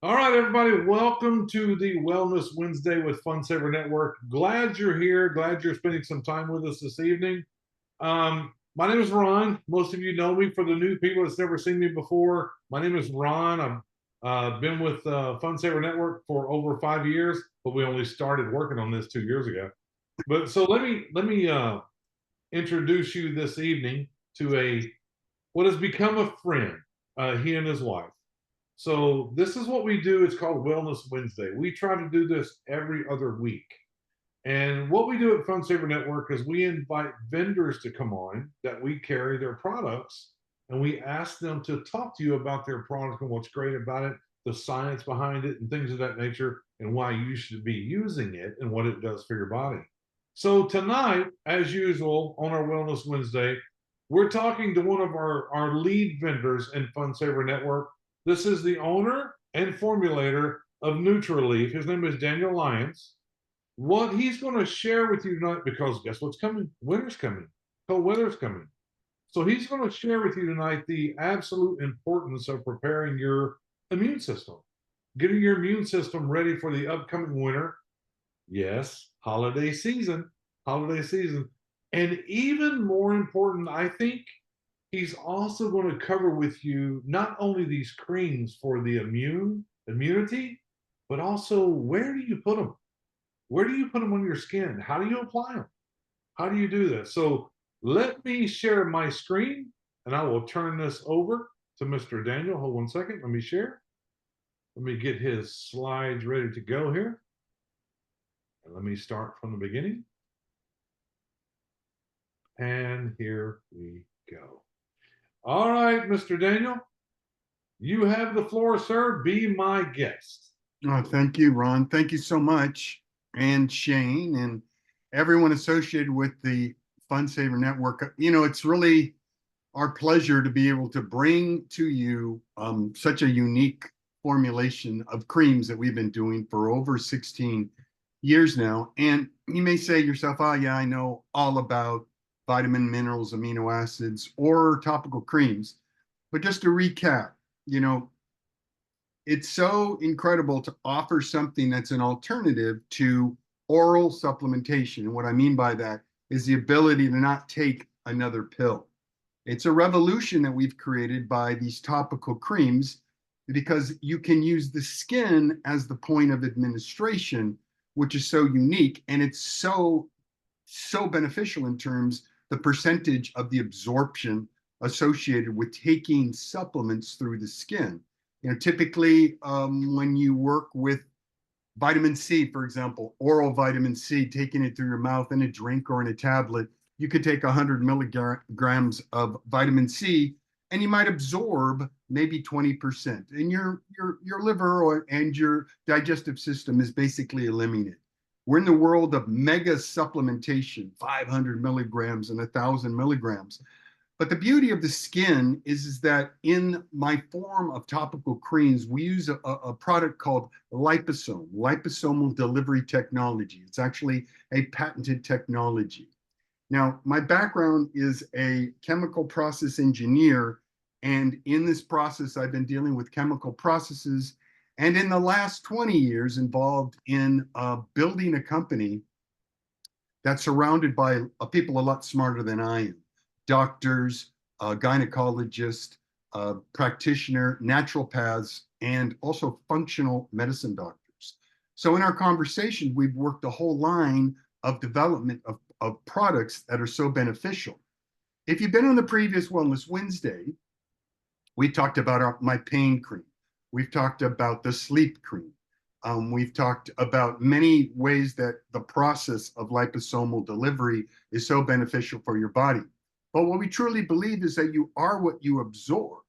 All right, everybody, welcome to the Wellness Wednesday with Fun Saver Network. Glad you're here. Glad you're spending some time with us this evening. My name is Ron. Most of you know me. For the new people that's never seen me before, my name is Ron. I've been with Fun Saver Network for over 5 years, but we only started working on this 2 years ago. But so let me introduce you this evening to a what has become a friend. He and his wife. So this is what we do. It's called Wellness Wednesday. We try to do this every other week. And what we do at Fun Saver Network is we invite vendors to come on that we carry their products, and we ask them to talk to you about their product and what's great about it, the science behind it, and things of that nature, and why you should be using it and what it does for your body. So tonight, as usual, on our Wellness Wednesday, we're talking to one of our lead vendors in Fun Saver Network. This is the owner and formulator of Nutraleaf. His name is Daniel Lyons. What he's going to share with you tonight, because guess what's coming? Winter's coming, cold weather's coming. So he's going to share with you tonight the absolute importance of preparing your immune system, getting your immune system ready for the upcoming winter. Yes, holiday season, holiday season. And even more important, I think he's also going to cover with you not only these creams for the immunity, but also where do you put them? Where do you put them on your skin? How do you apply them? How do you do that? So let me share my screen and I will turn this over to Mr. Daniel. Hold 1 second. Let me share. Let me get his slides ready to go here. And let me start from the beginning. And here we go. All right, Mr. Daniel, you have the floor, sir. Be my guest. Oh, thank you, Ron. Thank you so much. And Shane and everyone associated with the Fun Saver Network. It's really our pleasure to be able to bring to you such a unique formulation of creams that we've been doing for over 16 years now. And you may say to yourself, oh, yeah, I know all about vitamin, minerals, amino acids, or topical creams. But just to recap, you know, it's so incredible to offer something that's an alternative to oral supplementation. And what I mean by that is the ability to not take another pill. It's a revolution that we've created by these topical creams because you can use the skin as the point of administration, which is so unique. And it's so beneficial in terms the percentage of the absorption associated with taking supplements through the skin. Typically when you work with vitamin C, for example, oral vitamin C, taking it through your mouth in a drink or in a tablet, you could take 100 milligrams of vitamin C and you might absorb maybe 20%. And your liver and your digestive system is basically eliminated. We're in the world of mega supplementation, 500 milligrams and 1,000 milligrams. But the beauty of the skin is that in my form of topical creams, we use a product called liposomal delivery technology. It's actually a patented technology. Now, my background is a chemical process engineer. And in this process, I've been dealing with chemical processes. And in the last 20 years, involved in building a company that's surrounded by people a lot smarter than I am. Doctors, gynecologists, practitioner, naturopaths, and also functional medicine doctors. So in our conversation, we've worked a whole line of development of products that are so beneficial. If you've been on the previous Wellness Wednesday, we talked about my pain cream. We've talked about the sleep cream. We've talked about many ways that the process of liposomal delivery is so beneficial for your body. But what we truly believe is that you are what you absorb.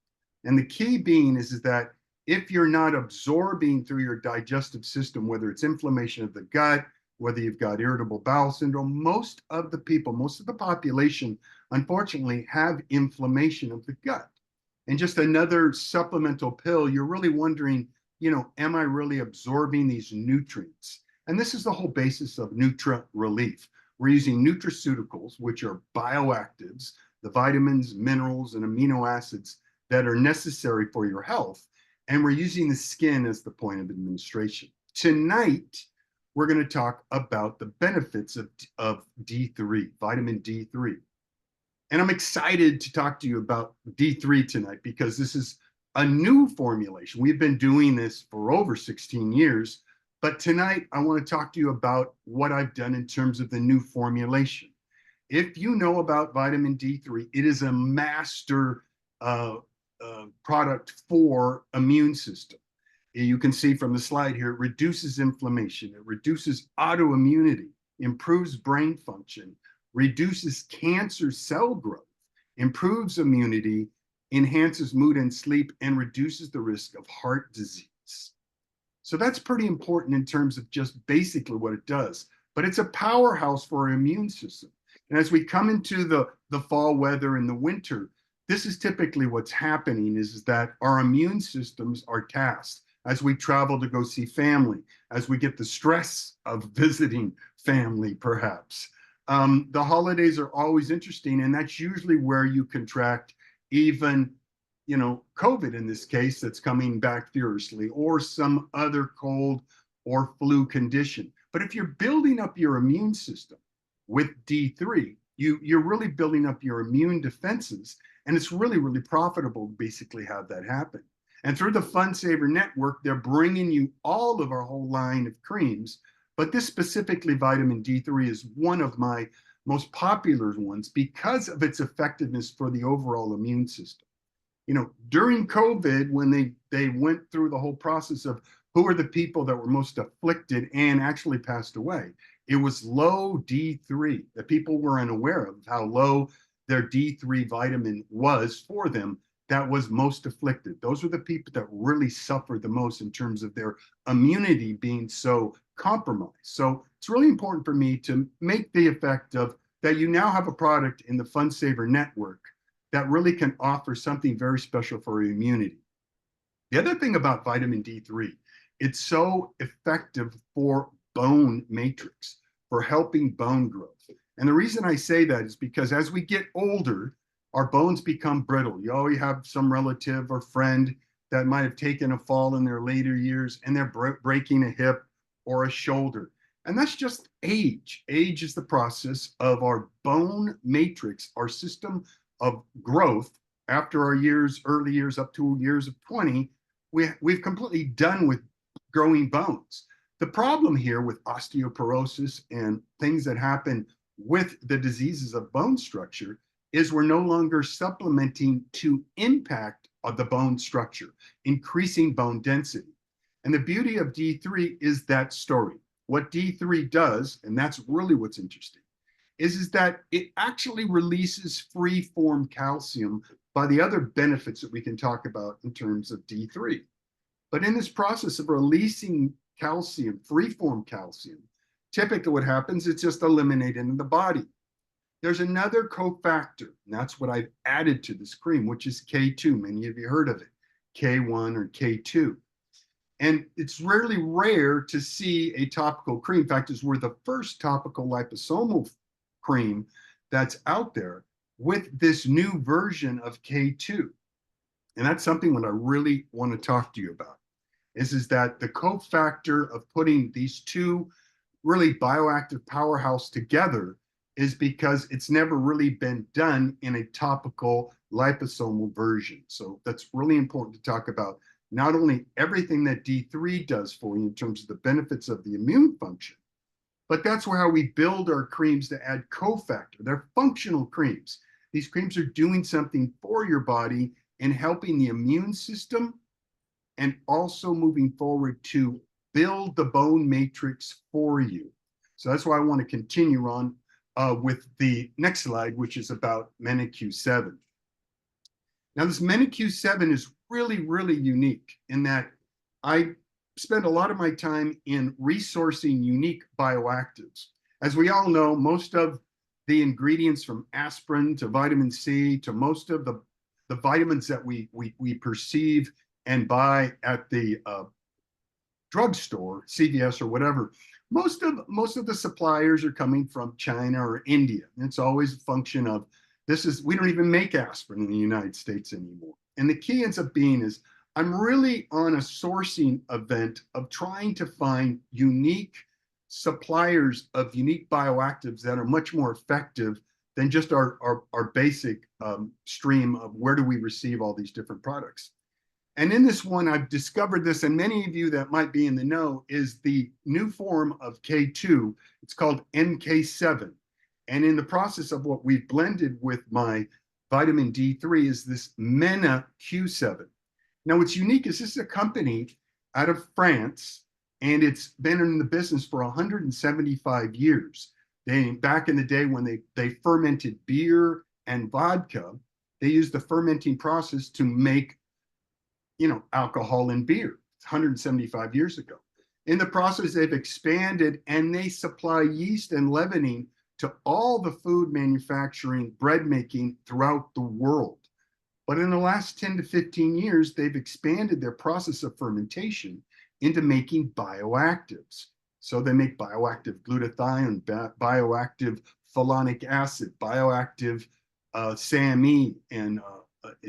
And the key being is that if you're not absorbing through your digestive system, whether it's inflammation of the gut, whether you've got irritable bowel syndrome, most of the people, most of the population, unfortunately, have inflammation of the gut. And just another supplemental pill, you're really wondering, am I really absorbing these nutrients? And this is the whole basis of Nutraleaf. We're using nutraceuticals, which are bioactives, the vitamins, minerals, and amino acids that are necessary for your health. and we're using the skin as the point of administration. Tonight, we're going to talk about the benefits of D3, vitamin D3. And I'm excited to talk to you about D3 tonight because this is a new formulation. We've been doing this for over 16 years, but tonight I want to talk to you about what I've done in terms of the new formulation. If you know about vitamin D3, it is a master product for immune system. You can see from the slide here, it reduces inflammation, it reduces autoimmunity, improves brain function, reduces cancer cell growth, improves immunity, enhances mood and sleep, and reduces the risk of heart disease. So that's pretty important in terms of just basically what it does. But it's a powerhouse for our immune system. And as we come into the fall weather and the winter, this is typically what's happening is that our immune systems are tasked as we travel to go see family, as we get the stress of visiting family, perhaps. The holidays are always interesting, and that's usually where you contract even, COVID in this case that's coming back furiously, or some other cold or flu condition. But if you're building up your immune system with D3, you're really building up your immune defenses, and it's really, really profitable to basically have that happen. And through the Fun Saver Network, they're bringing you all of our whole line of creams, but this specifically vitamin D3 is one of my most popular ones because of its effectiveness for the overall immune system. During COVID, when they went through the whole process of who are the people that were most afflicted and actually passed away, it was low D3. The people were unaware of how low their D3 vitamin was for them that was most afflicted. Those were the people that really suffered the most in terms of their immunity being so compromised. So it's really important for me to make the effect of that you now have a product in the Fun Saver Network that really can offer something very special for your immunity. The other thing about vitamin D3, it's so effective for bone matrix, for helping bone growth. And the reason I say that is because as we get older, our bones become brittle. You always have some relative or friend that might have taken a fall in their later years and they're breaking a hip or a shoulder. And that's just age. Age is the process of our bone matrix, our system of growth after our early years up to years of 20. We've completely done with growing bones. The problem here with osteoporosis and things that happen with the diseases of bone structure is we're no longer supplementing to impact the bone structure, increasing bone density. And the beauty of D3 is that story. What D3 does, and that's really what's interesting, is that it actually releases free-form calcium by the other benefits that we can talk about in terms of D3. But in this process of releasing calcium, free-form calcium, typically what happens, it's just eliminated in the body. There's another cofactor, and that's what I've added to this cream, which is K2. Many of you heard of it, K1 or K2. And it's really rare to see a topical cream. In fact, we're the first topical liposomal cream that's out there with this new version of K2. And that's something that I really want to talk to you about, is that the cofactor of putting these two really bioactive powerhouse together is because it's never really been done in a topical liposomal version. So that's really important to talk about not only everything that D3 does for you in terms of the benefits of the immune function, but that's how we build our creams to add cofactor. They're functional creams. These creams are doing something for your body and helping the immune system and also moving forward to build the bone matrix for you. So that's why I want to continue on with the next slide, which is about MENQ7. Now, this MENQ7 is really, really unique in that I spend a lot of my time in resourcing unique bioactives. As we all know, most of the ingredients from aspirin to vitamin C to most of the vitamins that we perceive and buy at the drugstore, CVS or whatever, most of the suppliers are coming from China or India. And it's always a function of we don't even make aspirin in the United States anymore. And the key ends up being is I'm really on a sourcing event of trying to find unique suppliers of unique bioactives that are much more effective than just our basic stream of where do we receive all these different products. And in this one, I've discovered this, and many of you that might be in the know, is the new form of K2. It's called MK7. And in the process of what we've blended with my vitamin D3 is this MENA Q7. Now, what's unique is this is a company out of France, and it's been in the business for 175 years. Back in the day when they fermented beer and vodka, they used the fermenting process to make, alcohol and beer. It's 175 years ago. In the process, they've expanded and they supply yeast and leavening to all the food manufacturing, bread making throughout the world. But in the last 10 to 15 years, they've expanded their process of fermentation into making bioactives. So they make bioactive glutathione, bioactive phenolic acid, bioactive SAMe, and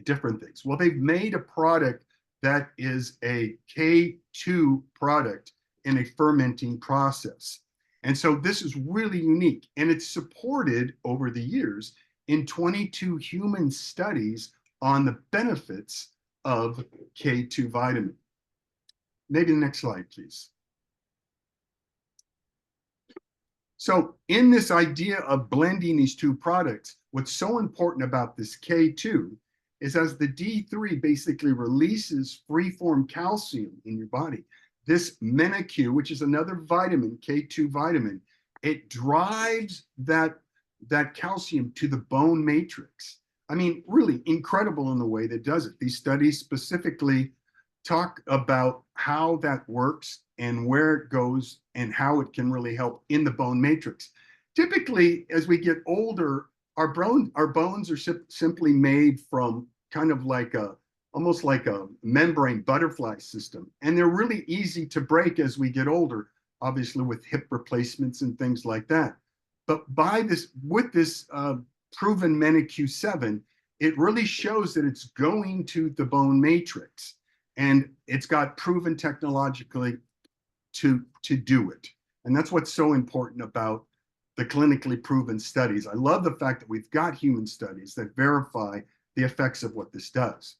different things. Well, they've made a product that is a K2 product in a fermenting process. And so this is really unique, and it's supported over the years in 22 human studies on the benefits of K2 vitamin. Maybe the next slide, please. So in this idea of blending these two products, what's so important about this K2 is as the D3 basically releases free-form calcium in your body, this MENA-Q, which is another vitamin, K2 vitamin, it drives that calcium to the bone matrix. I mean, really incredible in the way that it does it. These studies specifically talk about how that works and where it goes and how it can really help in the bone matrix. Typically, as we get older, our bones are simply made from kind of like almost like a membrane butterfly system. And they're really easy to break as we get older, obviously with hip replacements and things like that. But with this proven MENA-Q7, it really shows that it's going to the bone matrix. And it's got proven technologically to do it. And that's what's so important about the clinically proven studies. I love the fact that we've got human studies that verify the effects of what this does.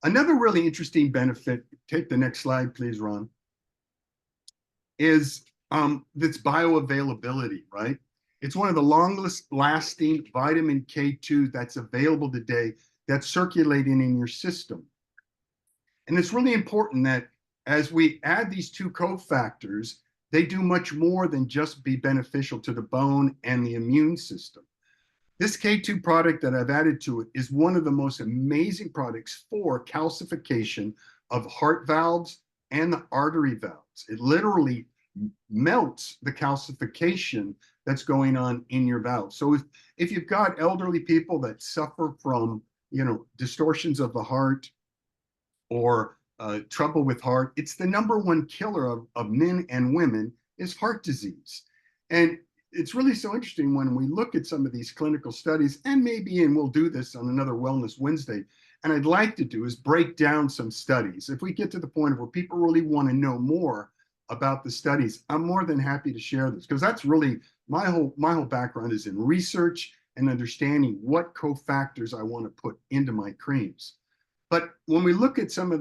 Another really interesting benefit, take the next slide, please, Ron, is this bioavailability, right? It's one of the longest lasting vitamin K2 that's available today that's circulating in your system. And it's really important that as we add these two cofactors, they do much more than just be beneficial to the bone and the immune system. This K2 product that I've added to it is one of the most amazing products for calcification of heart valves and the artery valves. It literally melts the calcification that's going on in your valves. So if you've got elderly people that suffer from, distortions of the heart or trouble with heart, it's the #1 killer of men and women is heart disease. And it's really so interesting when we look at some of these clinical studies, and we'll do this on another Wellness Wednesday, and I'd like to do is break down some studies. If we get to the point where people really want to know more about the studies, I'm more than happy to share this, because that's really my whole background is in research and understanding what cofactors I want to put into my creams. But when we look at some of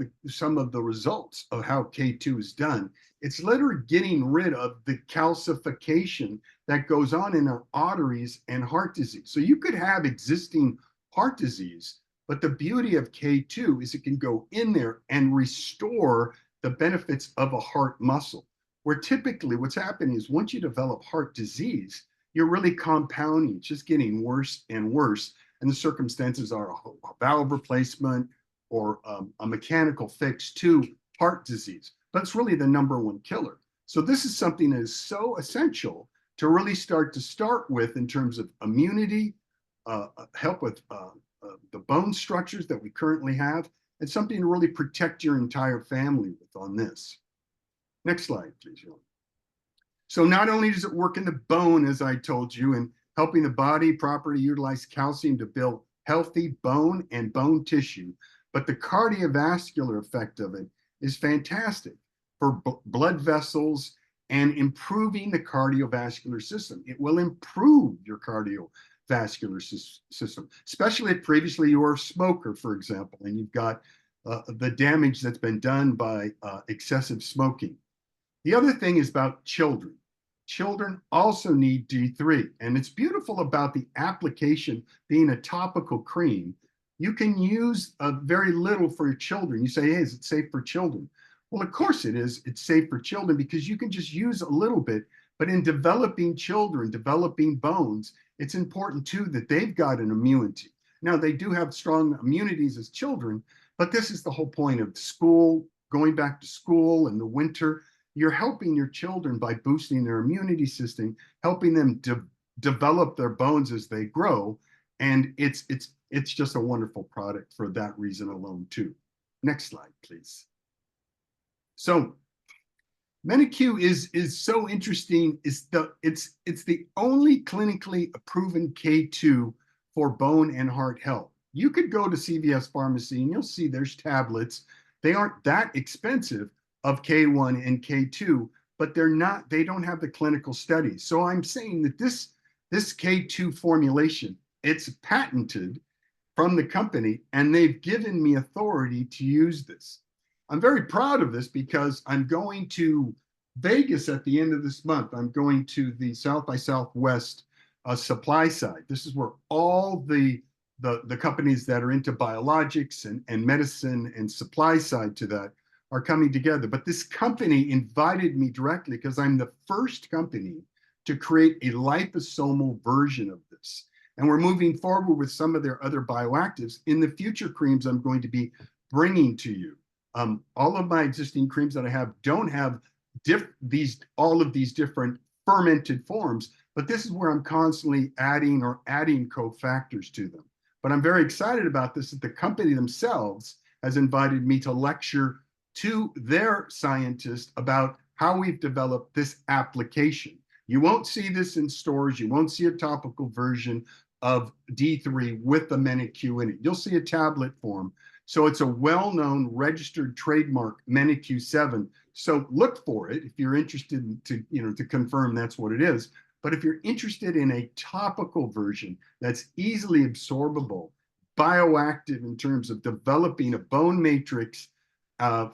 the results of how K2 is done, it's literally getting rid of the calcification that goes on in our arteries and heart disease. So you could have existing heart disease, but the beauty of K2 is it can go in there and restore the benefits of a heart muscle. Where typically what's happening is once you develop heart disease, you're really compounding, it's just getting worse and worse. And the circumstances are a valve replacement, or a mechanical fix to heart disease. But it's really the #1 killer. So this is something that is so essential to really start with in terms of immunity, help with the bone structures that we currently have, and something to really protect your entire family with on this. Next slide, please. So not only does it work in the bone, as I told you, and helping the body properly utilize calcium to build healthy bone and bone tissue, but the cardiovascular effect of it is fantastic for blood vessels and improving the cardiovascular system. It will improve your cardiovascular system, especially if previously you were a smoker, for example, and you've got the damage that's been done by excessive smoking. The other thing is about children. Children also need D3, and it's beautiful about the application being a topical cream. You can use very little for your children. You say, hey, is it safe for children? Well, of course it is. It's safe for children because you can just use a little bit. But in developing children, developing bones, it's important too that they've got an immunity. Now, they do have strong immunities as children, but this is the whole point of school, going back to school in the winter. You're helping your children by boosting their immunity system, helping them develop their bones as they grow. And it's just a wonderful product for that reason alone too. Next slide, please. So MeniQ is so interesting. It's the only clinically proven K2 for bone and heart health. You could go to CVS Pharmacy and you'll see there's tablets. They aren't that expensive of K1 and K2, but they don't have the clinical studies. So I'm saying that this K2 formulation, it's patented from the company, and they've given me authority to use this. I'm very proud of this because I'm going to Vegas at the end of this month. I'm going to the South by Southwest supply side. This is where all the companies that are into biologics and medicine and supply side to that are coming together. But this company invited me directly because I'm the first company to create a liposomal version of this. And we're moving forward with some of their other bioactives. In the future creams I'm going to be bringing to you. All of my existing creams that I have don't have all of these different fermented forms, but this is where I'm constantly adding cofactors to them. But I'm very excited about this, that the company themselves has invited me to lecture to their scientists about how we've developed this application. You won't see this in stores. You won't see a topical version of D3 with the MeniQ in it. You'll see a tablet form. So it's a well-known registered trademark, MeniQ7. So look for it if you're interested to confirm that's what it is. But if you're interested in a topical version that's easily absorbable, bioactive in terms of developing a bone matrix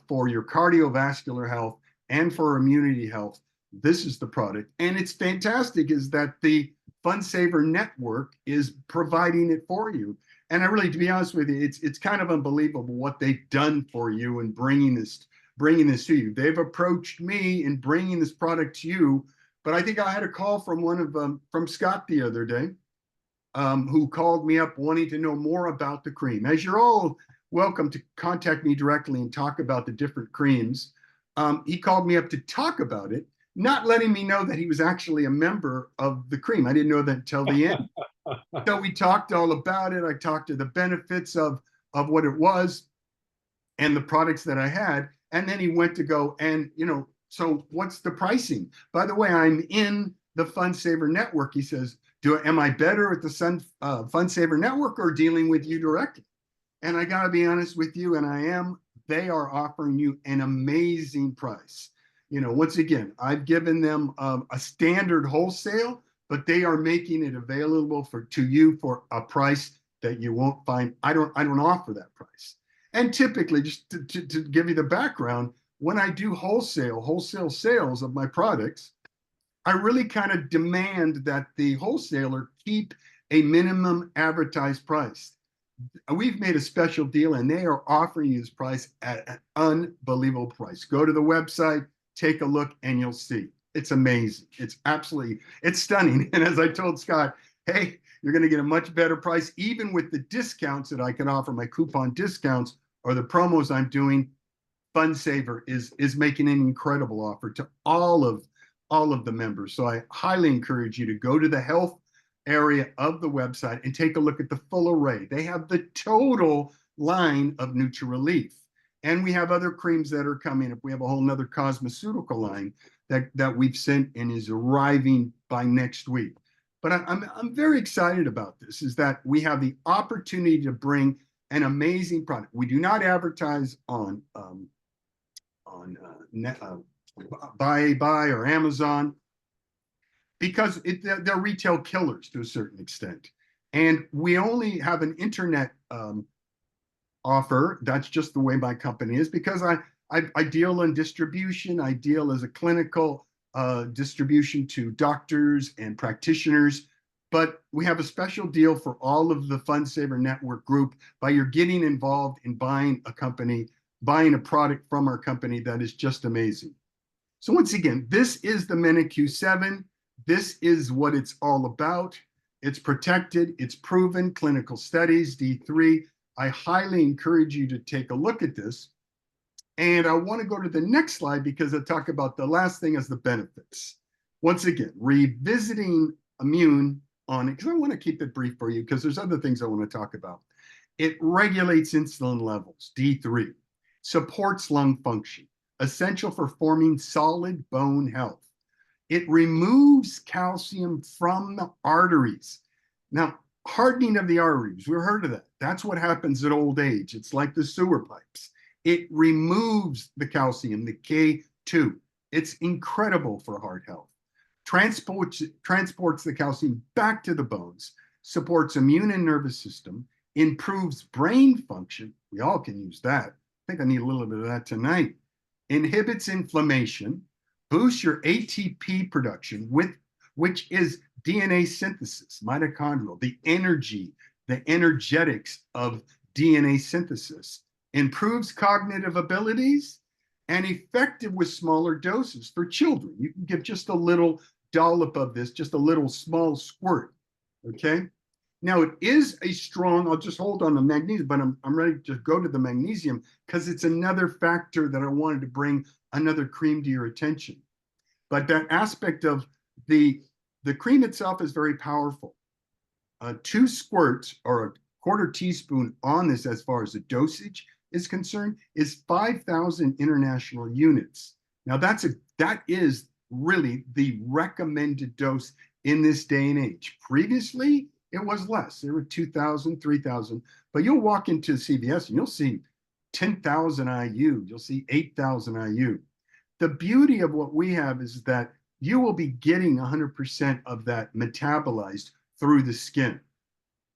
for your cardiovascular health and for immunity health, this is the product. And it's fantastic is that the FunSaver Network is providing it for you. And I really, to be honest with you, it's kind of unbelievable what they've done for you in bringing this to you. They've approached me in bringing this product to you, but I think I had a call from from Scott the other day, who called me up wanting to know more about the cream. As you're all welcome to contact me directly and talk about the different creams, he called me up to talk about it, not letting me know that he was actually a member of the cream. I didn't know that until the end. So we talked all about it. I talked to the benefits of what it was and the products that I had. And then he went to go and, so what's the pricing? By the way, I'm in the FunSaver Network. He says, am I better at the FunSaver Network or dealing with you directly? And I got to be honest with you, and I am. They are offering you an amazing price. Once again, I've given them a standard wholesale, but they are making it available to you for a price that you won't find. I don't offer that price. And typically, just to give you the background, when I do wholesale sales of my products, I really kind of demand that the wholesaler keep a minimum advertised price. We've made a special deal and they are offering you this price at an unbelievable price. Go to the website, take a look, and you'll see. It's amazing. It's stunning. And as I told Scott, hey, you're going to get a much better price, even with the discounts that I can offer, my coupon discounts or the promos I'm doing. FunSaver is making an incredible offer to all of the members. So I highly encourage you to go to the health area of the website and take a look at the full array. They have the total line of NutriRelief. And we have other creams that are coming up. We have a whole nother cosmeceutical line that we've sent and is arriving by next week. But I'm very excited about this, is that we have the opportunity to bring an amazing product. We do not advertise on buy or Amazon because they're retail killers to a certain extent. And we only have an internet offer. That's just the way my company is because I deal in distribution. I deal as a clinical distribution to doctors and practitioners. But we have a special deal for all of the FundSaver Network group by you're getting involved in buying a product from our company that is just amazing. So once again, this is the MeniQ7. This is what it's all about. It's protected, it's proven, clinical studies, D3. I highly encourage you to take a look at this. And I want to go to the next slide because I talk about the last thing as the benefits. Once again, revisiting immune on it, because I want to keep it brief for you because there's other things I want to talk about. It regulates insulin levels, D3, supports lung function, essential for forming solid bone health. It removes calcium from the arteries. Now, hardening of the arteries, we've heard of that. That's what happens at old age. It's like the sewer pipes. It removes the calcium, the K2. It's incredible for heart health. Transports the calcium back to the bones, supports immune and nervous system, improves brain function. We all can use that. I think I need a little bit of that tonight. Inhibits inflammation, boosts your ATP production, which is DNA synthesis, mitochondrial, the energy, the energetics of DNA synthesis, improves cognitive abilities, and effective with smaller doses for children. You can give just a little dollop of this, just a little small squirt, okay? Now it is a strong, I'll just hold on the magnesium, but I'm ready to go to the magnesium because it's another factor that I wanted to bring another cream to your attention. But that aspect of the cream itself is very powerful. 2 squirts or a quarter teaspoon on this as far as the dosage is concerned is 5,000 international units. Now that is really the recommended dose in this day and age. Previously, it was less. There were 2,000, 3,000, but you'll walk into CVS and you'll see 10,000 IU. You'll see 8,000 IU. The beauty of what we have is that you will be getting 100% of that metabolized through the skin.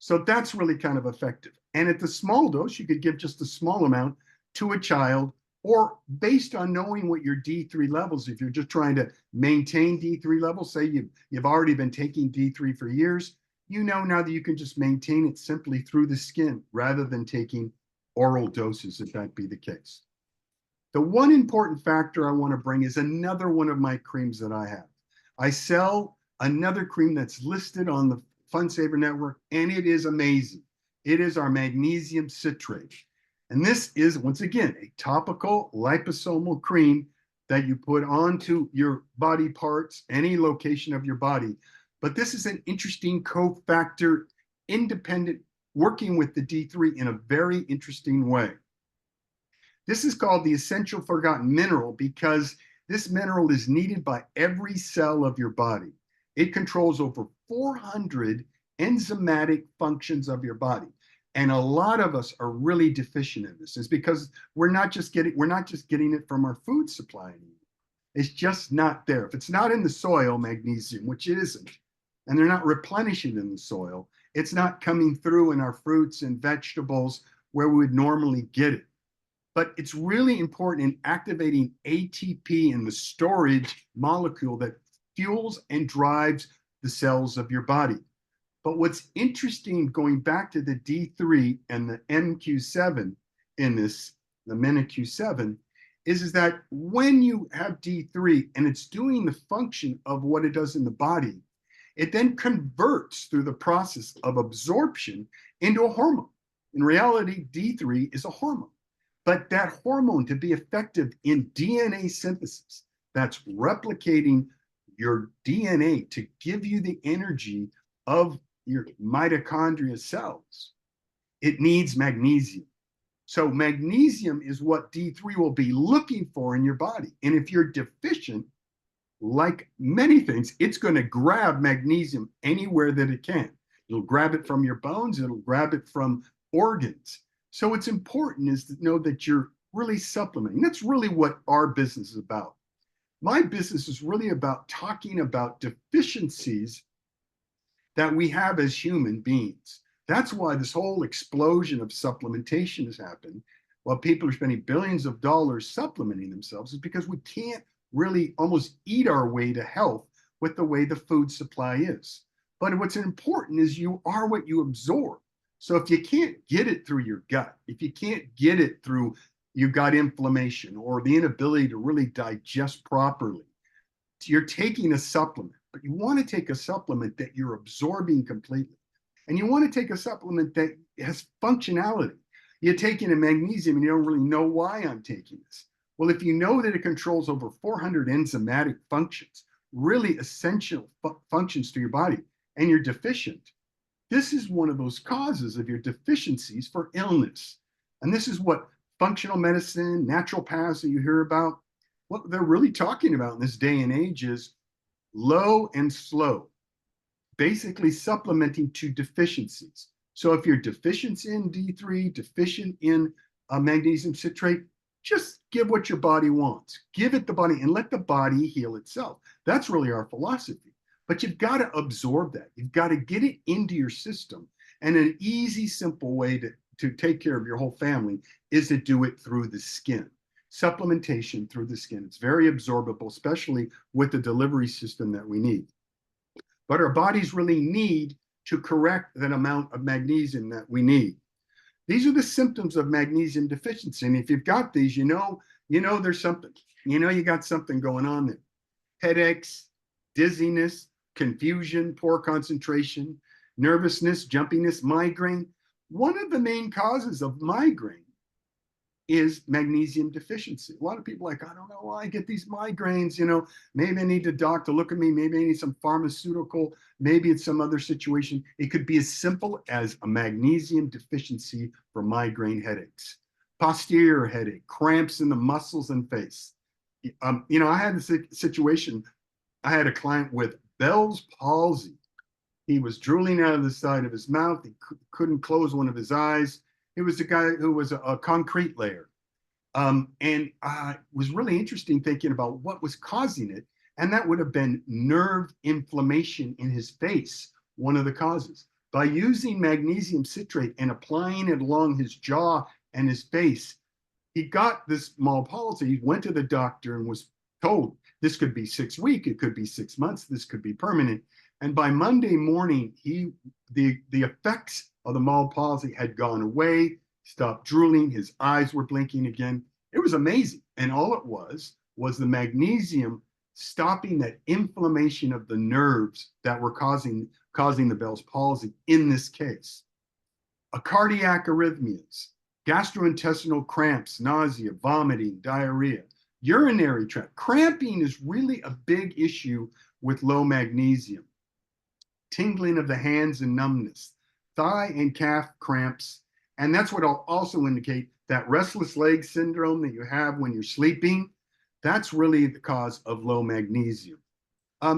So that's really kind of effective. And at the small dose, you could give just a small amount to a child, or based on knowing what your D3 levels, if you're just trying to maintain D3 levels, say you've already been taking D3 for years, you know now that you can just maintain it simply through the skin rather than taking oral doses, if that be the case. The one important factor I want to bring is another one of my creams that I have. I sell another cream that's listed on the FundSaver Network, and it is amazing. It is our magnesium citrate. And this is, once again, a topical liposomal cream that you put onto your body parts, any location of your body. But this is an interesting cofactor, independent, working with the D3 in a very interesting way. This is called the essential forgotten mineral because this mineral is needed by every cell of your body. It controls over 400 enzymatic functions of your body. And a lot of us are really deficient in this. It's because we're not just getting it from our food supply anymore. It's just not there. If it's not in the soil, magnesium, which it isn't, and they're not replenishing in the soil, it's not coming through in our fruits and vegetables where we would normally get it. But it's really important in activating ATP in the storage molecule that fuels and drives the cells of your body. But what's interesting, going back to the D3 and the MQ7 in this, the MeniQ7, is that when you have D3 and it's doing the function of what it does in the body, it then converts through the process of absorption into a hormone. In reality, D3 is a hormone. But that hormone, to be effective in DNA synthesis, that's replicating your DNA to give you the energy of your mitochondria cells, it needs magnesium. So magnesium is what D3 will be looking for in your body. And if you're deficient, like many things, it's going to grab magnesium anywhere that it can. It'll grab it from your bones. It'll grab it from organs. So it's important is to know that you're really supplementing. That's really what our business is about. My business is really about talking about deficiencies that we have as human beings. That's why this whole explosion of supplementation has happened. While people are spending billions of dollars supplementing themselves, is because we can't really almost eat our way to health with the way the food supply is. But what's important is you are what you absorb. So if you can't get it through your gut, if you can't get it through you've got inflammation or the inability to really digest properly, you're taking a supplement, but you want to take a supplement that you're absorbing completely. And you want to take a supplement that has functionality. You're taking a magnesium and you don't really know why I'm taking this. Well, if you know that it controls over 400 enzymatic functions, really essential functions to your body, and you're deficient, this is one of those causes of your deficiencies for illness. And this is what functional medicine, naturopaths that you hear about, what they're really talking about in this day and age is low and slow, basically supplementing to deficiencies. So if you're deficient in D3, deficient in magnesium citrate, just give what your body wants. Give it the body and let the body heal itself. That's really our philosophy. But you've got to absorb that. You've got to get it into your system. And an easy, simple way to take care of your whole family is to do it through the skin. Supplementation through the skin. It's very absorbable, especially with the delivery system that we need. But our bodies really need to correct that amount of magnesium that we need. These are the symptoms of magnesium deficiency. And if you've got these, you know there's something. You got something going on there. Headaches, dizziness, confusion, poor concentration, nervousness, jumpiness, migraine. One of the main causes of migraine is magnesium deficiency. A lot of people are like, I don't know why I get these migraines, maybe I need a doctor to look at me, maybe I need some pharmaceutical, maybe it's some other situation. It could be as simple as a magnesium deficiency for migraine headaches, posterior headache, cramps in the muscles and face. I had a situation, I had a client with Bell's palsy. He was drooling out of the side of his mouth. He couldn't close one of his eyes. It was a guy who was a concrete layer. And it was really interesting thinking about what was causing it. And that would have been nerve inflammation in his face, one of the causes. By using magnesium citrate and applying it along his jaw and his face, he got this mild palsy. He went to the doctor and was told this could be 6 weeks, it could be 6 months, this could be permanent. And by Monday morning, the effects of the mild palsy had gone away, stopped drooling, his eyes were blinking again. It was amazing. And all it was the magnesium stopping that inflammation of the nerves that were causing the Bell's palsy in this case. A cardiac arrhythmias, gastrointestinal cramps, nausea, vomiting, diarrhea, urinary tract. Cramping is really a big issue with low magnesium. Tingling of the hands and numbness, thigh and calf cramps. And that's what I'll also indicate that restless leg syndrome that you have when you're sleeping. That's really the cause of low magnesium.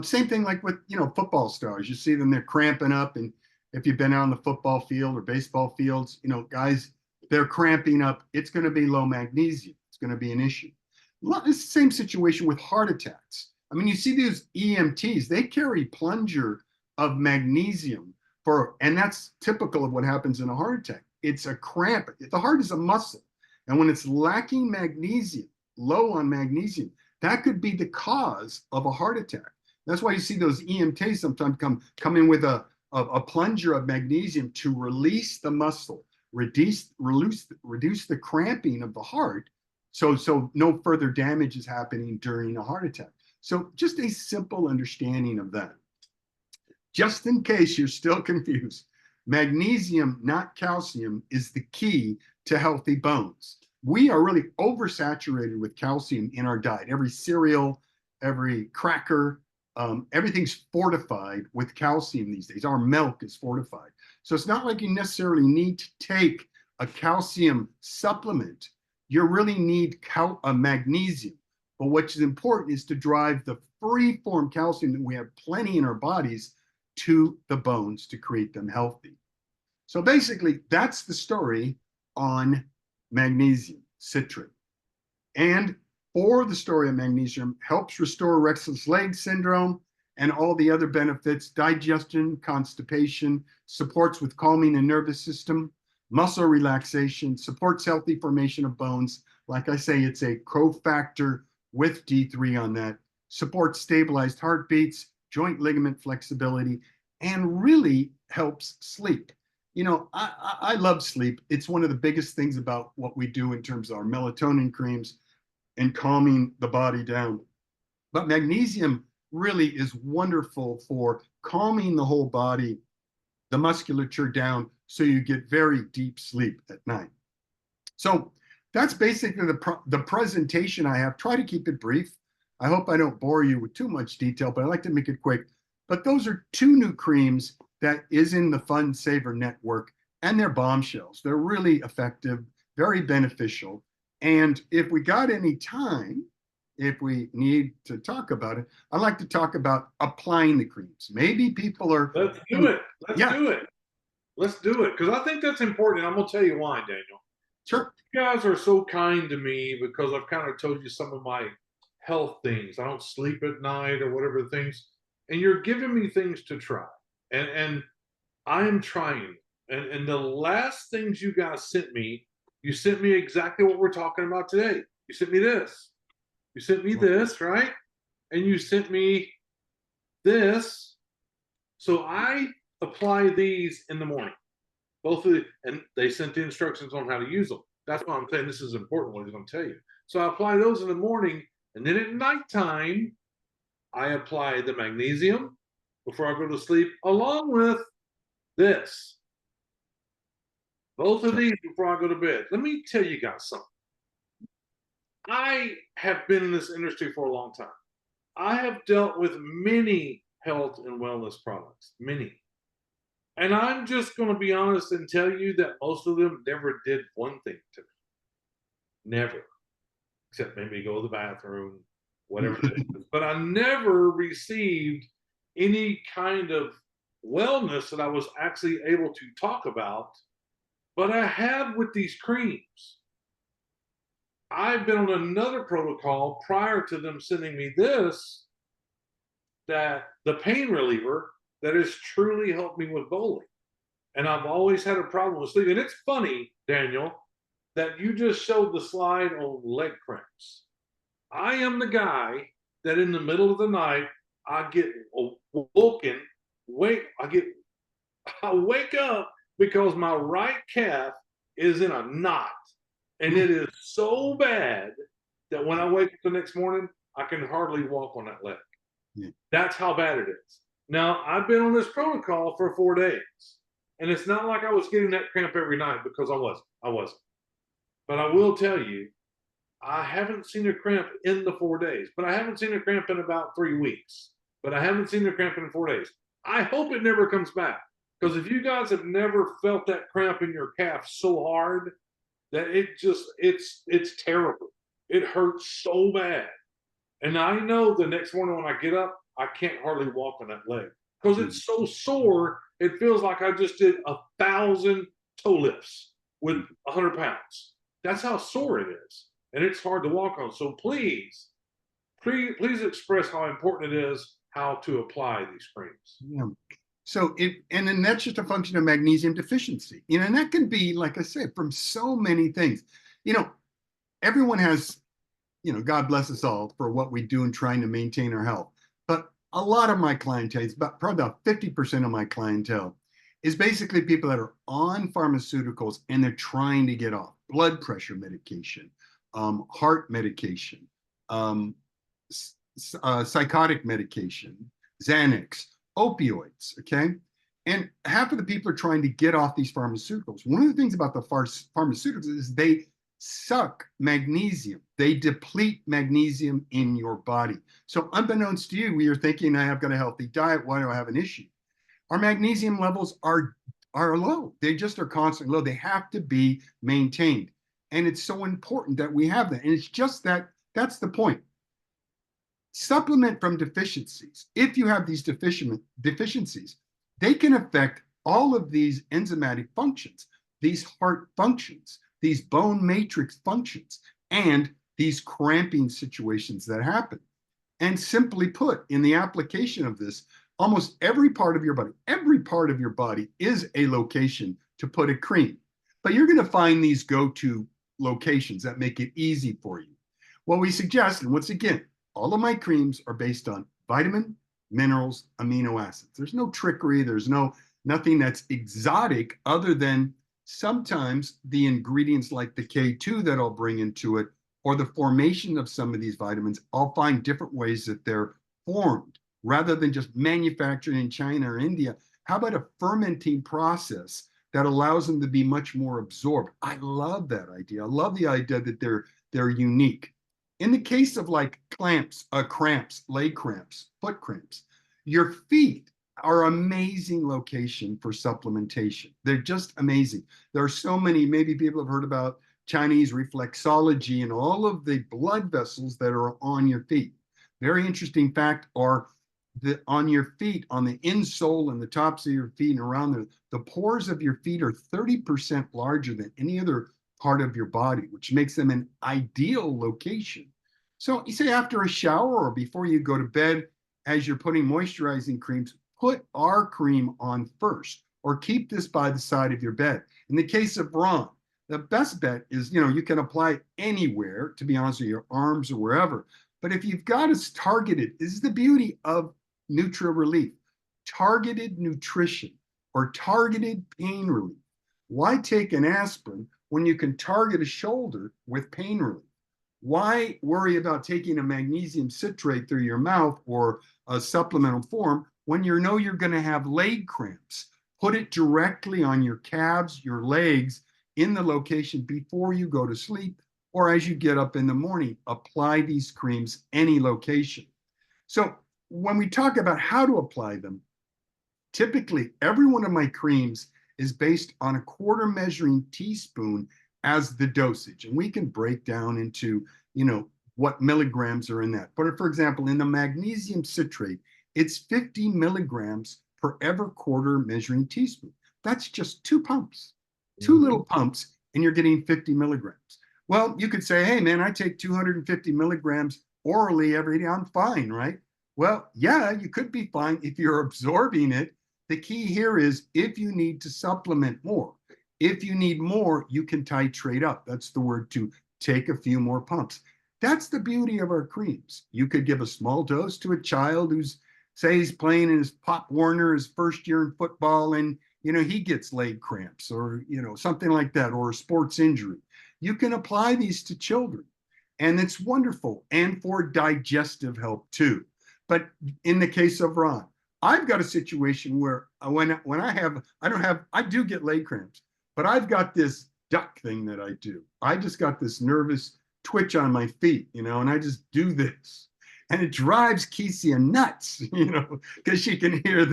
Same thing like with, football stars. You see them, they're cramping up. And if you've been out on the football field or baseball fields, guys, they're cramping up. It's going to be low magnesium. It's going to be an issue. It's the same situation with heart attacks. I mean, you see these EMTs, they carry plunger of magnesium and that's typical of what happens in a heart attack. It's a cramp. The heart is a muscle. And when it's lacking magnesium, low on magnesium, that could be the cause of a heart attack. That's why you see those EMTs sometimes come in with a plunger of magnesium to release the muscle, reduce the cramping of the heart, so no further damage is happening during a heart attack. So just a simple understanding of that. Just in case you're still confused, magnesium, not calcium, is the key to healthy bones. We are really oversaturated with calcium in our diet. Every cereal, every cracker, everything's fortified with calcium these days. Our milk is fortified. So it's not like you necessarily need to take a calcium supplement. You really need magnesium. But what's important is to drive the free form calcium that we have plenty in our bodies to the bones to create them healthy. So basically, that's the story on magnesium citrate. And for the story of magnesium, helps restore restless leg syndrome and all the other benefits, digestion, constipation, supports with calming the nervous system, muscle relaxation, supports healthy formation of bones. Like I say, it's a cofactor with D3 on that, supports stabilized heartbeats, joint ligament flexibility, and really helps sleep. You know, I love sleep. It's one of the biggest things about what we do in terms of our melatonin creams and calming the body down. But magnesium really is wonderful for calming the whole body, the musculature down, so you get very deep sleep at night. So that's basically the presentation I have. Try to keep it brief. I hope I don't bore you with too much detail, but I like to make it quick. But those are two new creams that is in the Fun Saver Network, and they're bombshells. They're really effective, very beneficial. And if we got any time, if we need to talk about it, I like to talk about applying the creams. Maybe people are. Let's do it. Let's Yeah. do it. Let's do it. Because I think that's important. I'm going to tell you why, Daniel. Sure. You guys are so kind to me because I've kind of told you some of my health things. I don't sleep at night or whatever things. And you're giving me things to try. And I am trying. And the last things you guys sent me, you sent me exactly what we're talking about today. You sent me this. You sent me this, right? And you sent me this. So I apply these in the morning. Both of the, and they sent the instructions on how to use them. That's why I'm saying this is important what he's going to tell you. So I apply those in the morning, and then at nighttime, I apply the magnesium before I go to sleep, along with this. Both of these before I go to bed. Let me tell you guys something. I have been in this industry for a long time. I have dealt with many health and wellness products, many. And I'm just going to be honest and tell you that most of them never did one thing to me. Never. Except maybe go to the bathroom, whatever it is. But I never received any kind of wellness that I was actually able to talk about. But I have with these creams. I've been on another protocol prior to them sending me this, that the pain reliever that has truly helped me with bowling. And I've always had a problem with sleep. And it's funny, Daniel, that you just showed the slide on leg cramps. I am the guy that in the middle of the night, I get woken, I wake up because my right calf is in a knot. And it is so bad that when I wake up the next morning, I can hardly walk on that leg. Yeah. That's how bad it is. Now, I've been on this protocol for 4 days. And it's not like I was getting that cramp every night, because I wasn't. But I will tell you, I haven't seen a cramp in the 4 days. But I haven't seen a cramp in about 3 weeks. But I haven't seen a cramp in 4 days. I hope it never comes back. Because if you guys have never felt that cramp in your calf so hard, that it's terrible. It hurts so bad. And I know the next morning when I get up, I can't hardly walk on that leg because it's so sore. It feels like I just did 1,000 toe lifts with 100 pounds. That's how sore it is. And it's hard to walk on. So please express how important it is how to apply these creams. Yeah. So and then that's just a function of magnesium deficiency. And that can be, like I said, from so many things. Everyone has, God bless us all for what we do in trying to maintain our health. But a lot of my clientele, probably about 50% of my clientele, is basically people that are on pharmaceuticals and they're trying to get off blood pressure medication, heart medication, psychotic medication, Xanax, opioids, okay? And half of the people are trying to get off these pharmaceuticals. One of the things about the pharmaceuticals is they suck magnesium. They deplete magnesium in your body. So unbeknownst to you, you're thinking, I've got a healthy diet, why do I have an issue? Our magnesium levels are low. They just are constantly low. They have to be maintained. And it's so important that we have that. And it's just that's the point. Supplement from deficiencies. If you have these deficiencies, they can affect all of these enzymatic functions. these heart functions, these bone matrix functions, and these cramping situations that happen. And simply put, in the application of this, almost every part of your body is a location to put a cream. But you're going to find these go-to locations that make it easy for you. What we suggest, and once again, all of my creams are based on vitamin, minerals, amino acids. There's no trickery. There's nothing that's exotic other than sometimes the ingredients like the K2 that I'll bring into it, or the formation of some of these vitamins. I'll find different ways that they're formed rather than just manufactured in China or India. How about a fermenting process that allows them to be much more absorbed? I love that idea. I love the idea that they're unique. In the case of like cramps, leg cramps, foot cramps, your feet are amazing location for supplementation. They're just amazing. There are so many, maybe people have heard about Chinese reflexology and all of the blood vessels that are on your feet. Very interesting fact are that on your feet, on the insole and the tops of your feet and around there, the pores of your feet are 30% larger than any other part of your body, which makes them an ideal location. So you say after a shower or before you go to bed, as you're putting moisturizing creams, put our cream on first, or keep this by the side of your bed. In the case of Ron, the best bet is, you can apply it anywhere, to be honest with your arms or wherever. But if you've got it targeted, this is the beauty of Nutra Relief, targeted nutrition or targeted pain relief. Why take an aspirin when you can target a shoulder with pain relief? Why worry about taking a magnesium citrate through your mouth or a supplemental form when you know you're going to have leg cramps? Put it directly on your calves, your legs, in the location before you go to sleep, or as you get up in the morning. Apply these creams any location. So when we talk about how to apply them, typically every one of my creams is based on a quarter measuring teaspoon as the dosage. And we can break down into, what milligrams are in that. But for example, in the magnesium citrate, it's 50 milligrams per every quarter measuring teaspoon. That's just 2 pumps, two little pumps, and you're getting 50 milligrams. Well, you could say, hey, man, I take 250 milligrams orally every day. I'm fine, right? Well, yeah, you could be fine if you're absorbing it. The key here is if you need to supplement more. If you need more, you can titrate up. That's the word, to take a few more pumps. That's the beauty of our creams. You could give a small dose to a child who's, say, he's playing in his Pop Warner, his first year in football, and he gets leg cramps or something like that, or a sports injury. You can apply these to children, and it's wonderful, and for digestive health too. But in the case of Ron, I've got a situation where I do get leg cramps, but I've got this duck thing that I do. I just got this nervous twitch on my feet, and I just do this. And it drives Kesia nuts, because she can hear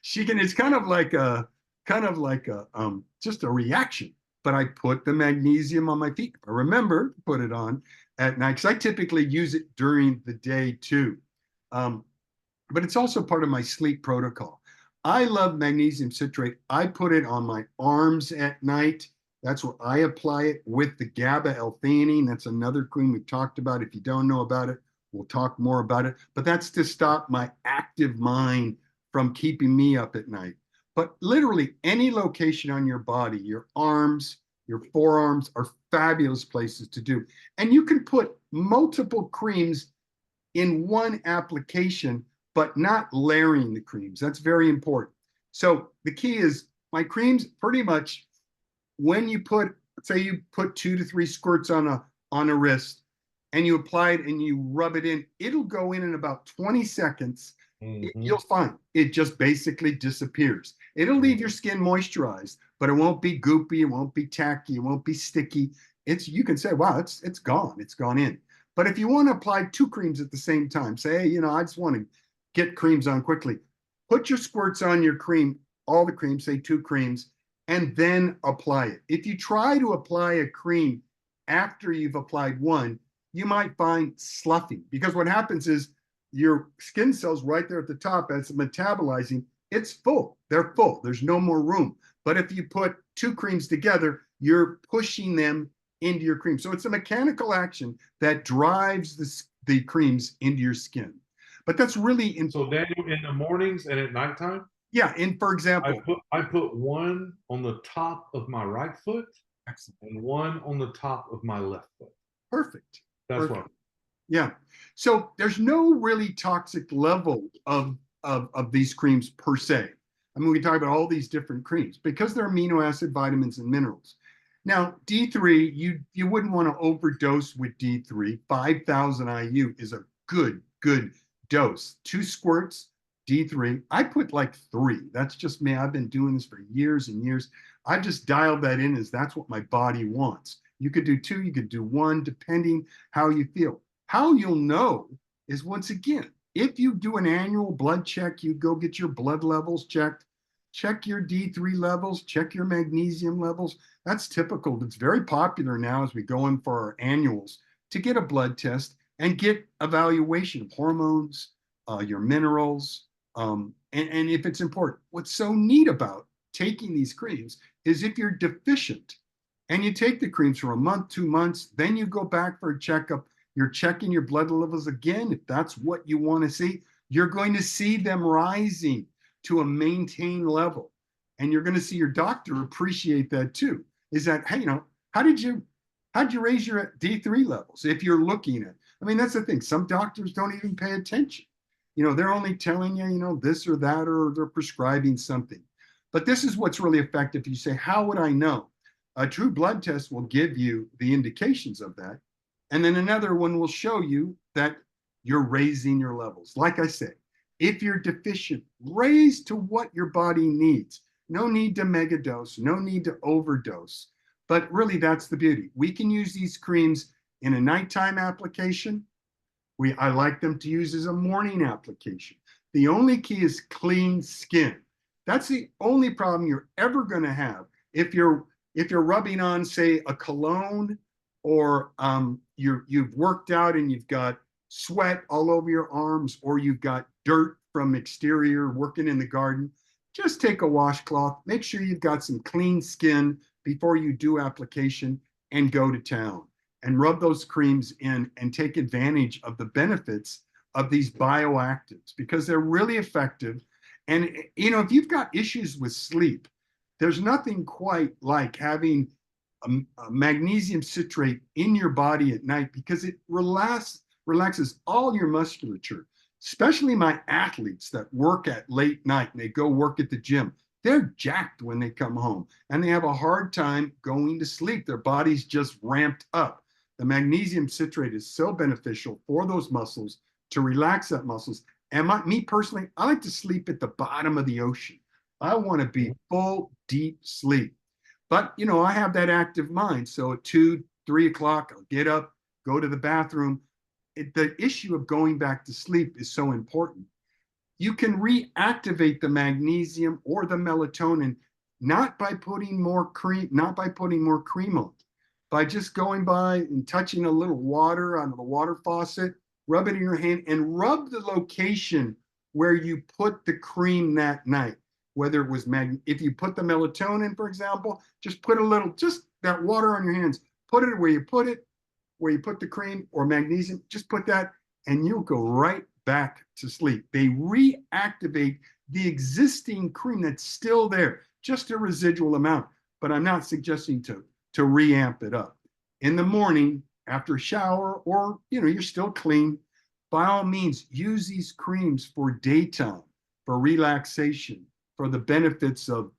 it's kind of like just a reaction. But I put the magnesium on my feet. I remember to put it on at night, because I typically use it during the day too. But it's also part of my sleep protocol. I love magnesium citrate. I put it on my arms at night. That's where I apply it with the GABA L-theanine. That's another cream we've talked about. If you don't know about it, we'll talk more about it. But that's to stop my active mind from keeping me up at night. But literally any location on your body, your arms, your forearms are fabulous places to do. And you can put multiple creams in one application, but not layering the creams. That's very important. So the key is my creams pretty much, when you put, say you put 2 to 3 squirts on a wrist and you apply it and you rub it in, it'll go in about 20 seconds. You'll find it just basically disappears. It'll leave your skin moisturized, but it won't be goopy, it won't be tacky, it won't be sticky. You can say, wow, it's gone. It's gone in. But if you want to apply 2 creams at the same time, say, hey, I just want to get creams on quickly. Put your squirts on your cream, all the creams, say 2 creams, and then apply it. If you try to apply a cream after you've applied one, you might find sloughing, because what happens is your skin cells right there at the top, as it's metabolizing, it's full. They're full. There's no more room. But if you put two creams together, you're pushing them into your cream. So it's a mechanical action that drives the creams into your skin. But that's really So Daniel, in the mornings and at nighttime, yeah. And for example, I put one on the top of my right foot excellent, and one on the top of my left foot. perfect, That's perfect. what. Yeah. So there's no really toxic level of these creams per se. I mean, we talk about all these different creams because they're amino acid, vitamins, and minerals. Now, D3, you wouldn't want to overdose with D3. 5,000 IU is a good dose. 2 squirts, D3. I put like 3. That's just me. I've been doing this for years and years. I've just dialed that in as that's what my body wants. You could do 2, you could do 1, depending how you feel. How you'll know is, once again, if you do an annual blood check, you go get your blood levels checked, check your D3 levels, check your magnesium levels. That's typical. It's very popular now as we go in for our annuals to get a blood test and get evaluation of hormones, your minerals, and if it's important. What's so neat about taking these creams is if you're deficient and you take the creams for a month, 2 months, then you go back for a checkup, you're checking your blood levels again. If that's what you want to see, you're going to see them rising to a maintained level. And you're going to see your doctor appreciate that too. Is that, hey, how'd you raise your D3 levels if you're looking at, I mean, that's the thing. Some doctors don't even pay attention. They're only telling you, this or that, or they're prescribing something. But this is what's really effective. You say, how would I know? A true blood test will give you the indications of that. And then another one will show you that you're raising your levels. Like I said, if you're deficient, raise to what your body needs. No need to megadose, no need to overdose. But really, that's the beauty. We can use these creams in a nighttime application. I like them to use as a morning application. The only key is clean skin. That's the only problem you're ever going to have. If you're rubbing on, say, a cologne, or you've worked out and you've got sweat all over your arms, or you've got dirt from exterior working in the garden, just take a washcloth, make sure you've got some clean skin before you do application, and go to town and rub those creams in and take advantage of the benefits of these bioactives, because they're really effective. And if you've got issues with sleep, there's nothing quite like having a magnesium citrate in your body at night, because it relaxes all your musculature, especially my athletes that work at late night and they go work at the gym. They're jacked when they come home and they have a hard time going to sleep. Their body's just ramped up. The magnesium citrate is so beneficial for those muscles, to relax that muscles. And me personally, I like to sleep at the bottom of the ocean. I want to be full, deep sleep. But, I have that active mind. So at 2, 3 o'clock, I'll get up, go to the bathroom. The issue of going back to sleep is so important. You can reactivate the magnesium or the melatonin, not by putting more cream on, by just going by and touching a little water on the water faucet, rub it in your hand, and rub the location where you put the cream that night. Whether it was if you put the melatonin, for example, just put just that water on your hands. Put it where you put the cream, or magnesium, just put that, and you'll go right back to sleep. They reactivate the existing cream that's still there, just a residual amount. But I'm not suggesting to reamp it up. In the morning, after a shower, or you're still clean, by all means, use these creams for daytime, for relaxation, for the benefits of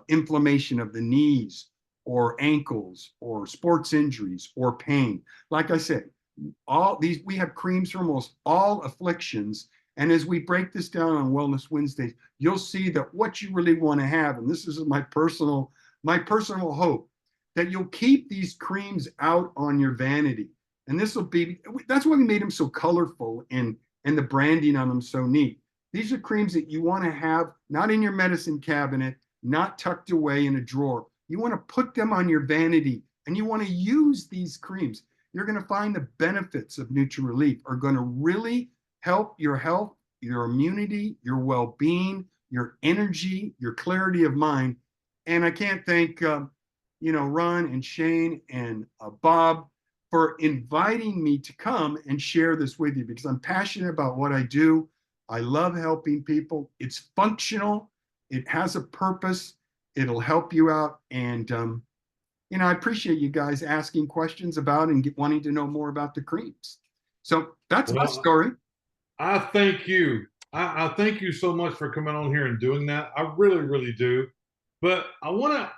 inflammation of the knees or ankles or sports injuries or pain. Like I said, we have creams for almost all afflictions. And as we break this down on Wellness Wednesdays, you'll see that what you really want to have, and this is my personal hope, that you'll keep these creams out on your vanity. And that's why we made them so colorful, and the branding on them so neat. These are creams that you want to have not in your medicine cabinet, not tucked away in a drawer. You want to put them on your vanity, and you want to use these creams. You're going to find the benefits of NutriRelief are going to really help your health, your immunity, your well-being, your energy, your clarity of mind. And I can't thank, Ron and Shane and Bob for inviting me to come and share this with you because I'm passionate about what I do. I love helping people. It's functional. It has a purpose. It'll help you out. And, I appreciate you guys asking questions about and wanting to know more about the creams. So that's my Well, story. I thank you. I thank you so much for coming on here and doing that. I really, really do. But I wanna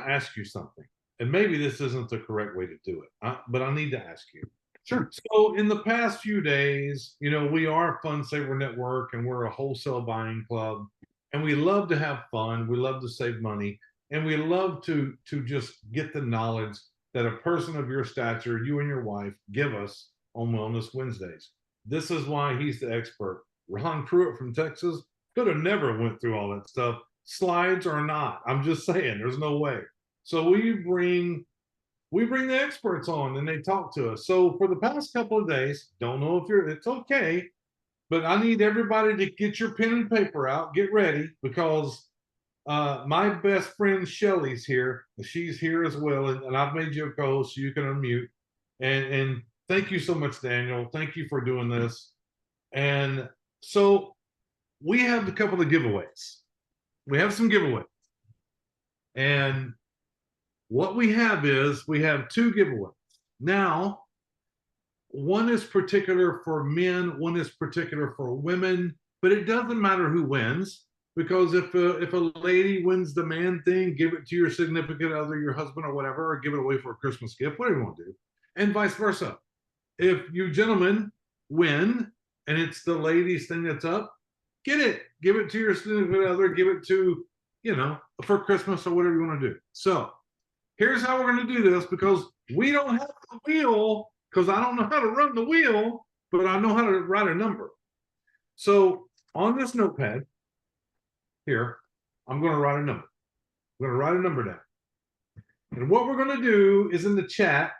ask you something, and maybe this isn't the correct way to do it, but I need to ask you. Sure. So in the past few days, we are Fun Saver Network, and we're a wholesale buying club, and we love to have fun. We love to save money, and we love to just get the knowledge that a person of your stature, you and your wife, give us on Wellness Wednesdays. This is why he's the expert. Ron Pruitt from Texas could have never went through all that stuff, slides or not. I'm just saying, there's no way. So we bring the experts on and they talk to us. So for the past couple of days, don't know if it's okay, but I need everybody to get your pen and paper out, get ready, because my best friend Shelly's here. She's here as well, and I've made you a co-host so you can unmute. And thank you so much, Daniel. Thank you for doing this. And so we have a couple of giveaways. We have some giveaways. And what we have is we have two giveaways. Now, one is particular for men, one is particular for women, but it doesn't matter who wins, because if a lady wins the man thing, give it to your significant other, your husband or whatever, or give it away for a Christmas gift, whatever you want to do, and vice versa. If you gentlemen win and it's the ladies thing that's up, get it, give it to your significant other, give it to, for Christmas or whatever you want to do. So here's how we're going to do this, because we don't have the wheel, because I don't know how to run the wheel, but I know how to write a number. So on this notepad here, I'm going to write a number. I'm going to write a number down. And what we're going to do is in the chat,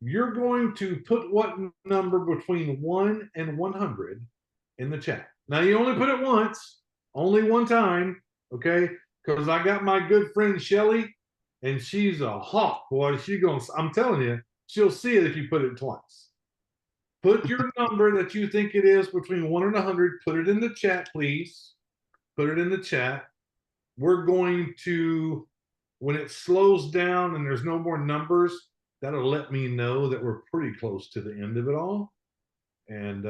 you're going to put what number between 1 and 100 in the chat. Now, you only put it once, only one time, okay? Because I got my good friend Shelly, and she's a hawk, boy. I'm telling you, she'll see it if you put it twice. Put your number that you think it is between 1 and 100. Put it in the chat, please. Put it in the chat. We're going to, when it slows down and there's no more numbers, that'll let me know that we're pretty close to the end of it all. And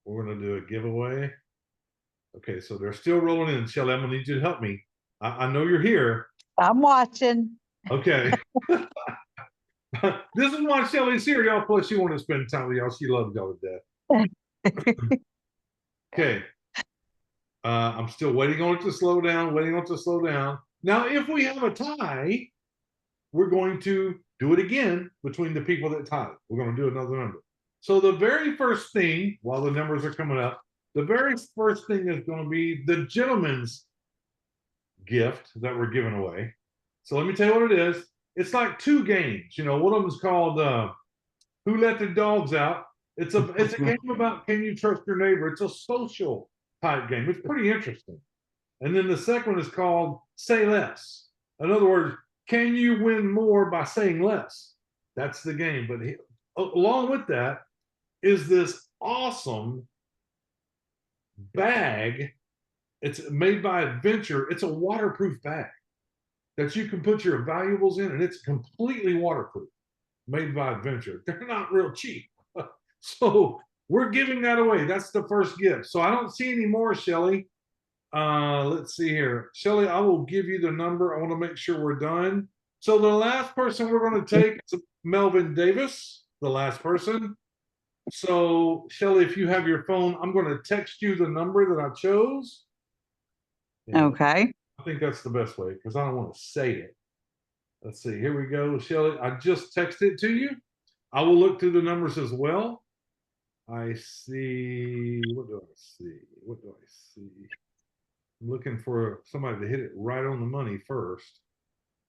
we're going to do a giveaway. Okay, so they're still rolling in. Shelly, I'm going to need you to help me. I know you're here. I'm watching. Okay. This is why Shelly's here, y'all. Plus, she wanted to spend time with y'all. She loves y'all to death. Okay. I'm still waiting on it to slow down, waiting on it to slow down. Now, if we have a tie, we're going to do it again between the people that tied. We're going to do another number. So the very first thing, while the numbers are coming up, the very first thing is going to be the gentleman's gift that we're giving away. So let me tell you what it is. It's like two games. One of them is called Who Let the Dogs Out? It's a game about can you trust your neighbor? It's a social type game. It's pretty interesting. And then the second one is called Say Less. In other words, can you win more by saying less? That's the game. But along with that is this awesome bag. It's made by Adventure. It's a waterproof bag that you can put your valuables in, and it's completely waterproof, made by Adventure. They're not real cheap. So we're giving that away. That's the first gift. So I don't see any more, Shelly. Let's see here. Shelly, I will give you the number. I want to make sure we're done. So the last person we're going to take is Melvin Davis, the last person. So Shelly, if you have your phone, I'm going to text you the number that I chose. Okay. I think that's the best way because I don't want to say it. Let's see. Here we go, Shelly. I just texted it to you. I will look through the numbers as well. I see. What do I see? What do I see? I'm looking for somebody to hit it right on the money first.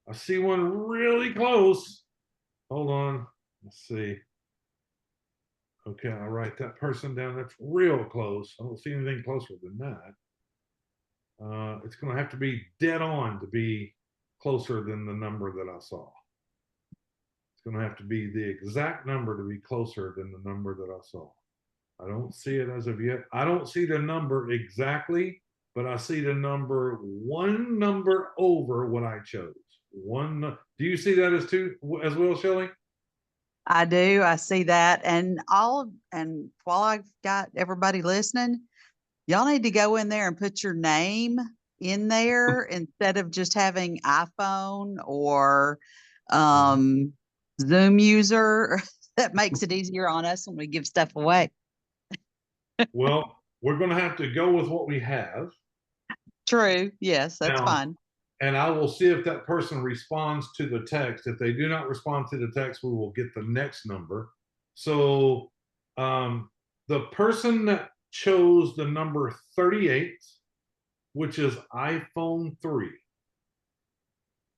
I see one really close. Hold on. Let's see. Okay, I'll write that person down. That's real close. I don't see anything closer than that. It's going to have to be dead on to be closer than the number that I saw. It's going to have to be the exact number to be closer than the number that I saw. I don't see it as of yet. I don't see the number exactly, but I see the number one number over what I chose. Do you see that as well, Shelley? I do. I see that. And while I've got everybody listening, y'all need to go in there and put your name in there instead of just having iPhone or Zoom user. That makes it easier on us when we give stuff away. Well, we're going to have to go with what we have. True. Yes, that's Now, fine. and I will see if that person responds to the text. If they do not respond to the text, we will get the next number. So the person that chose the number 38, which is iPhone 3.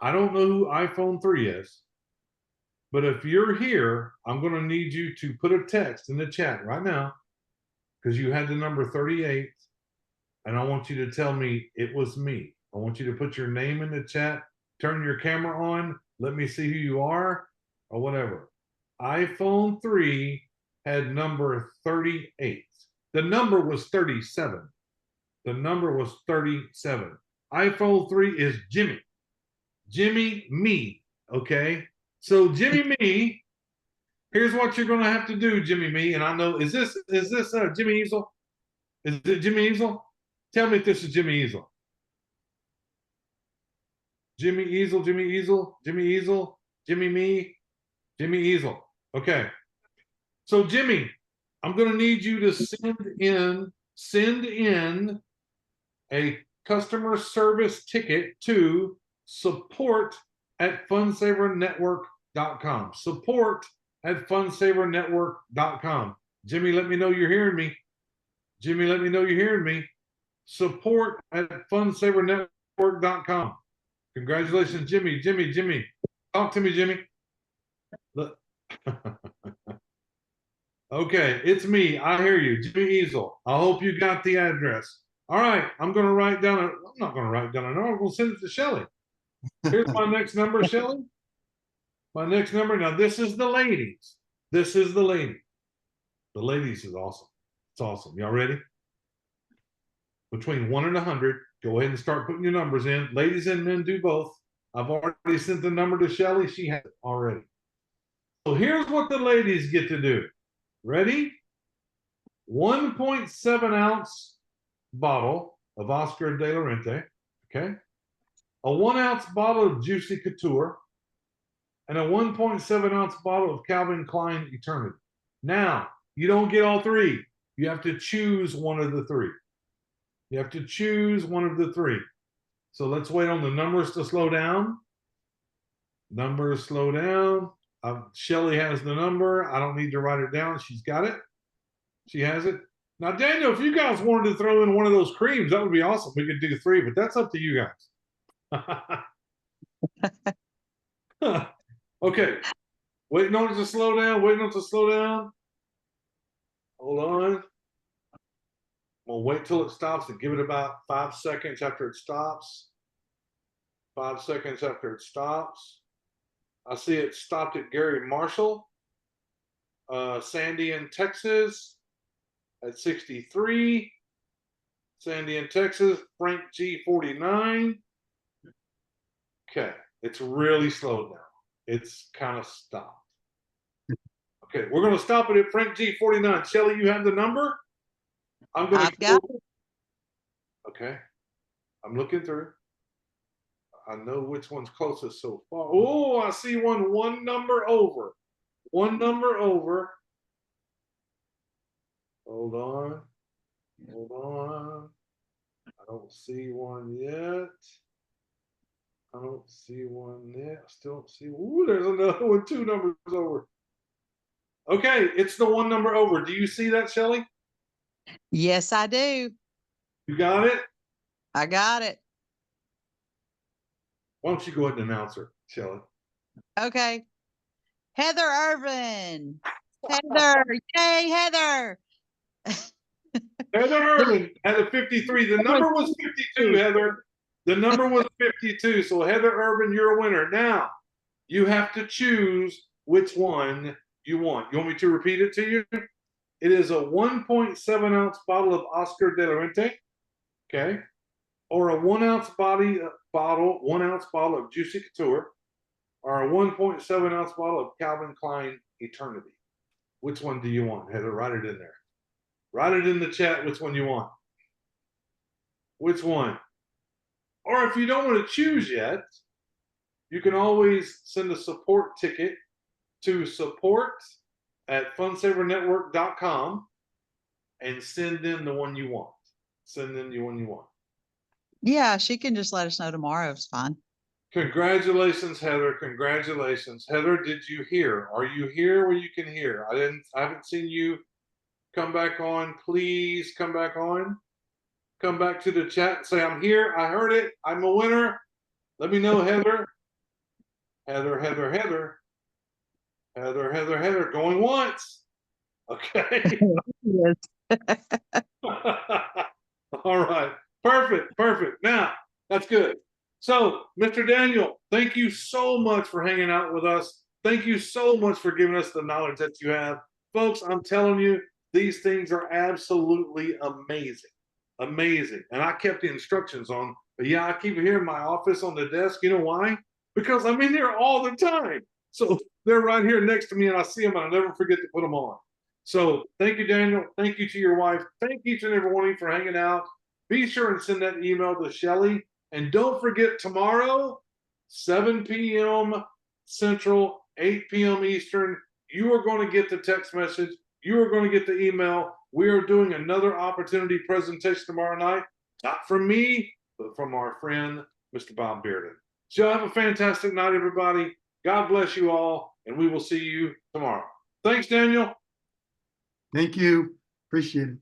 I don't know who iPhone 3 is, but if you're here, I'm going to need you to put a text in the chat right now because you had the number 38, and I want you to tell me it was me. I want you to put your name in the chat, turn your camera on, let me see who you are, or whatever. iPhone 3 had number 38. The number was 37. The number was 37. iPhone 3 is Jimmy. Jimmy Me. Okay. So Jimmy Me, here's what you're gonna have to do, Jimmy Me. And I know, is this Jimmy Easel? Is it Jimmy Easel? Tell me if this is Jimmy Easel. Jimmy Easel, Jimmy Easel, Jimmy Easel, Jimmy Me, Jimmy Easel. Okay. So Jimmy, I'm gonna need you to send in a customer service ticket to support@funsavernetwork.com. Support@funsavernetwork.com. Jimmy, let me know you're hearing me. Jimmy, let me know you're hearing me. Support@funsavernetwork.com. Congratulations, Jimmy. Jimmy. Talk to me, Jimmy. Look. Okay, it's me. I hear you, Jimmy Easel. I hope you got the address. All right, I'm going to write down I'm not going to write down a number. I'm going to send it to Shelley. Here's my next number, Shelley. My next number. Now, this is the ladies. This is the lady. The ladies is awesome. It's awesome. Y'all ready? Between 1 and 100, go ahead and start putting your numbers in. Ladies and men do both. I've already sent the number to Shelley. She has it already. So here's what the ladies get to do. Ready? 1.7 ounce bottle of Oscar de la Renta, okay? A 1 ounce bottle of Juicy Couture, and a 1.7 ounce bottle of Calvin Klein Eternity. Now, you don't get all three. You have to choose one of the three. You have to choose one of the three. So let's wait on the numbers to slow down. Numbers slow down. Shelley has the number. I don't need to write it down. She's got it. She has it. Now, Daniel, if you guys wanted to throw in one of those creams, that would be awesome. We could do 3, but that's up to you guys. Okay. Waiting on it to slow down. Waiting on it to slow down. Hold on. I'm going to wait till it stops and give it about 5 seconds after it stops. 5 seconds after it stops. I see it stopped at Gary Marshall. Sandy in Texas at 63. Sandy in Texas, Frank G 49. Okay, it's really slowed down. It's kind of stopped. Okay, we're going to stop it at Frank G 49. Shelley, you have the number? I'm going to got it. Okay, I'm looking through. I know which one's closest so far. Oh, I see one number over. One number over. Hold on. Hold on. I don't see one yet. I don't see one yet. I still don't see. Ooh, there's another one, 2 numbers over. Okay, it's the 1 number over. Do you see that, Shelley? Yes, I do. You got it? I got it. Why don't you go ahead and announce her, Shelley? Okay. Heather Irvin. Heather. Yay, Heather. Heather Urban had a 53. The number was 52, Heather. The number was 52. So Heather Urban, you're a winner. Now, you have to choose which one you want. You want me to repeat it to you? It is a 1.7 ounce bottle of Oscar de la Renta, okay? Or a 1 ounce bottle, 1 ounce bottle of Juicy Couture, or a 1.7 ounce bottle of Calvin Klein Eternity. Which one do you want, Heather? Write it in there. Write it in the chat which one you want. Which one? Or if you don't want to choose yet, you can always send a support ticket to support@funsavernetwork.com and send in the one you want. Send in the one you want. Yeah, she can just let us know tomorrow. It's fine. Congratulations, Heather. Congratulations. Heather, did you hear? Are you here where you can hear? I haven't seen you come back on. Please come back on. Come back to the chat and say, I'm here. I heard it. I'm a winner. Let me know, Heather. Heather, Heather, Heather. Heather, Heather, Heather. Going once. Okay. Yes. All right. Perfect. Perfect. Now, that's good. So, Mr. Daniel, thank you so much for hanging out with us. Thank you so much for giving us the knowledge that you have. Folks, I'm telling you, these things are absolutely amazing. Amazing. And I kept the instructions on, but yeah, I keep it here in my office on the desk. You know why? Because I'm in here all the time. So they're right here next to me and I see them and I never forget to put them on. So thank you, Daniel. Thank you to your wife. Thank each and every one of you for hanging out. Be sure and send that email to Shelly. And don't forget tomorrow, 7 p.m. Central, 8 p.m. Eastern, you are going to get the text message. You are going to get the email. We are doing another opportunity presentation tomorrow night, not from me, but from our friend, Mr. Bob Bearden. So have a fantastic night, everybody. God bless you all, and we will see you tomorrow. Thanks, Daniel. Thank you. Appreciate it.